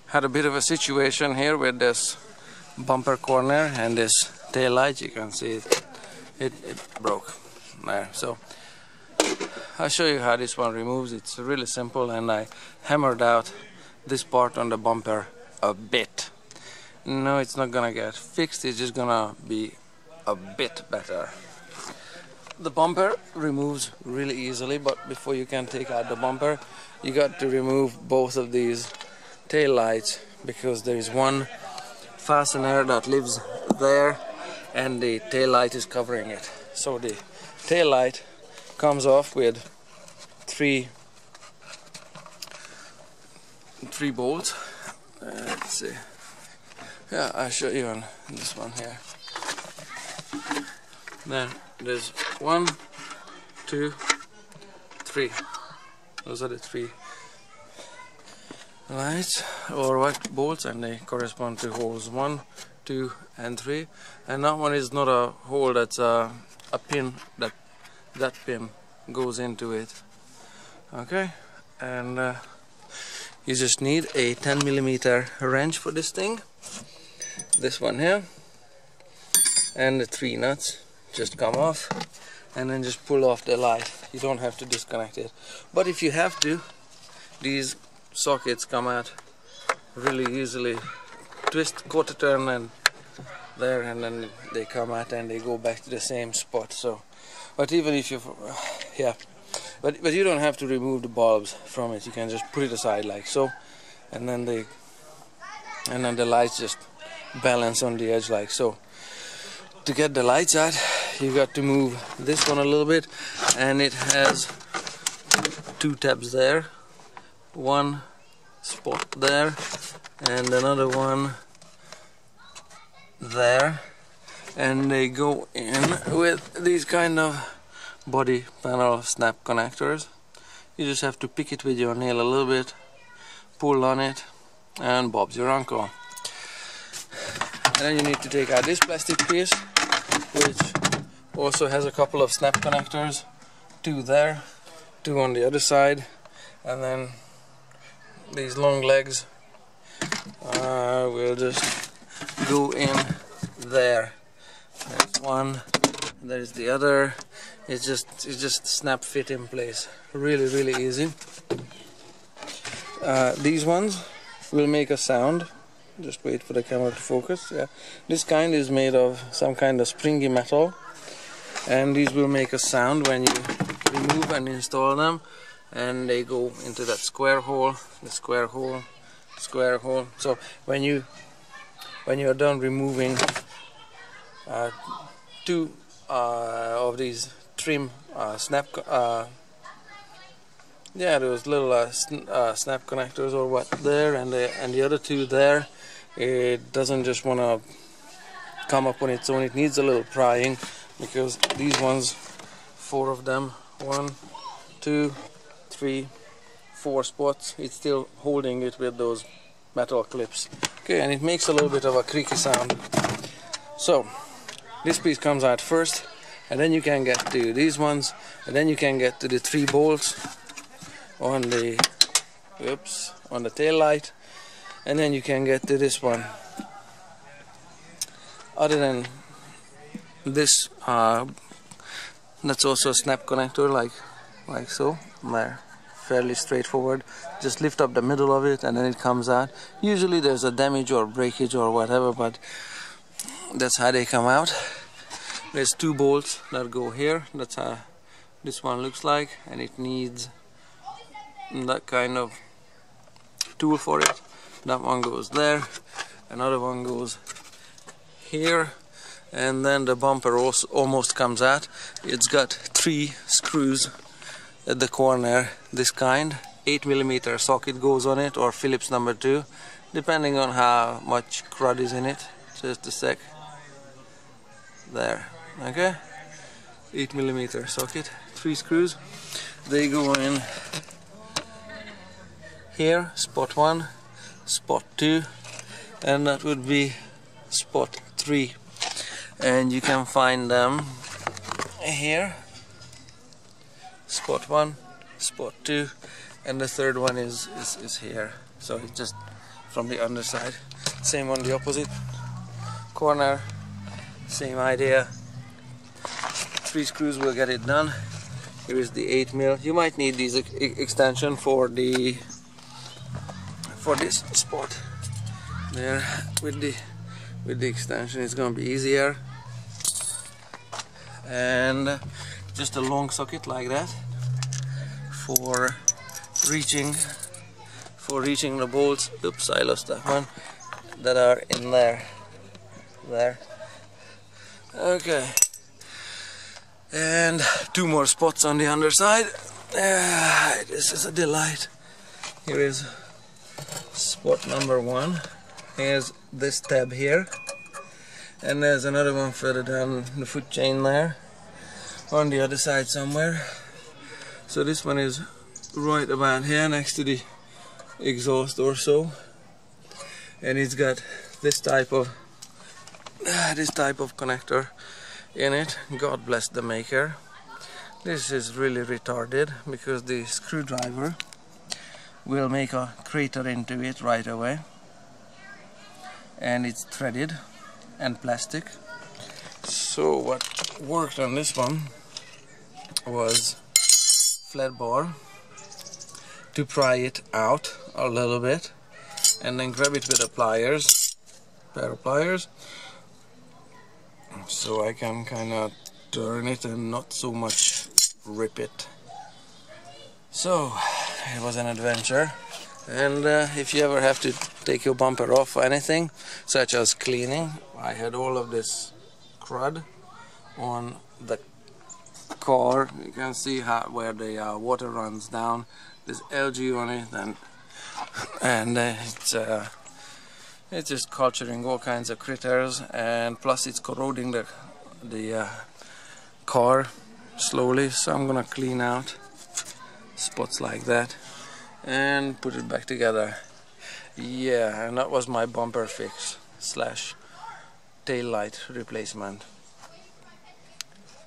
Had a bit of a situation here with this bumper corner and this tail light. You can see it broke there. So I'll show you how this one removes. It's really simple, and I hammered out this part on the bumper a bit. No, it's not gonna get fixed, it's just gonna be a bit better. The bumper removes really easily, but before you can take out the bumper, you got to remove both of these tail lights, because there is one fastener that lives there and the tail light is covering it. So the tail light comes off with three bolts. Let's see. Yeah, I'll show you on this one here. Then there's 1, 2, 3. Those are the 3 lights or white bolts, and they correspond to holes 1, 2, and 3. And that one is not a hole, that's a pin, that pin goes into it. Okay, and you just need a 10mm wrench for this thing. This one here, and the 3 nuts just come off, and then just pull off the light. You don't have to disconnect it, but if you have to, these sockets come out really easily. Twist, quarter turn, and there, and then they come out and they go back to the same spot. So, but even if you, yeah, but you don't have to remove the bulbs from it. You can just put it aside like so, and then the lights just balance on the edge like so. To get the lights out, you got to move this one a little bit, and it has 2 tabs there, one spot there and another one there, and they go in with these kind of body panel snap connectors. You just have to pick it with your nail a little bit, pull on it, and Bob's your uncle. And then you need to take out this plastic piece, which also has a couple of snap connectors, 2 there, 2 on the other side, and then these long legs will just go in there. There's one, there's the other. It's just snap fit in place. Really easy. These ones will make a sound. Just wait for the camera to focus. Yeah, this kind is made of some kind of springy metal, and these will make a sound when you remove and install them, and they go into that square hole, the square hole, square hole. So when you're done removing 2 of these trim those little snap connectors or what there, and the other 2 there, it doesn't just want to come up on its own. It needs a little prying, because these ones, 4 of them, 1, 2, 3, 4 spots, it's still holding it with those metal clips. Okay, and it makes a little bit of a creaky sound. So this piece comes out first, and then you can get to these ones, and then you can get to the 3 bolts on the tail light, and then you can get to this one. Other than this, that's also a snap connector, like so. There, fairly straightforward. Just lift up the middle of it, and then it comes out. Usually there's a damage or breakage or whatever, but that's how they come out. There's 2 bolts that go here. That's how this one looks like, and it needs that kind of tool for it. That one goes there, another one goes here, and then the bumper also almost comes out. It's got 3 screws at the corner, this kind. 8mm socket goes on it, or Phillips number 2, depending on how much crud is in it. Just a sec. There, okay, 8mm socket, 3 screws. They go in here, spot 1, spot 2, and that would be spot 3. And you can find them here, spot 1, spot 2, and the third one is here. So it just from the underside. Same on the opposite corner, same idea. 3 screws will get it done. Here is the 8mm. You might need these extension for this spot. There, with the extension, it's gonna be easier. And just a long socket like that for reaching the bolts. Oops, I lost that one. That are in there. Okay. And 2 more spots on the underside. This is a delight. Here is spot number 1. Here's this tab here, and there's another one further down the foot chain there on the other side somewhere. So this one is right about here next to the exhaust or so, and it's got this type of connector in it. God bless the maker. This is really retarded because the screwdriver will make a crater into it right away, and it's threaded and plastic. So what worked on this one was flat bar to pry it out a little bit, and then grab it with a pair of pliers, so I can kind of turn it and not so much rip it. So it was an adventure. And if you ever have to take your bumper off or anything, such as cleaning, I had all of this crud on the car. You can see where the water runs down. There's algae on it, and it's just culturing all kinds of critters, and plus it's corroding the car slowly. So I'm gonna clean out spots like that and put it back together. Yeah, and that was my bumper fix / tail light replacement.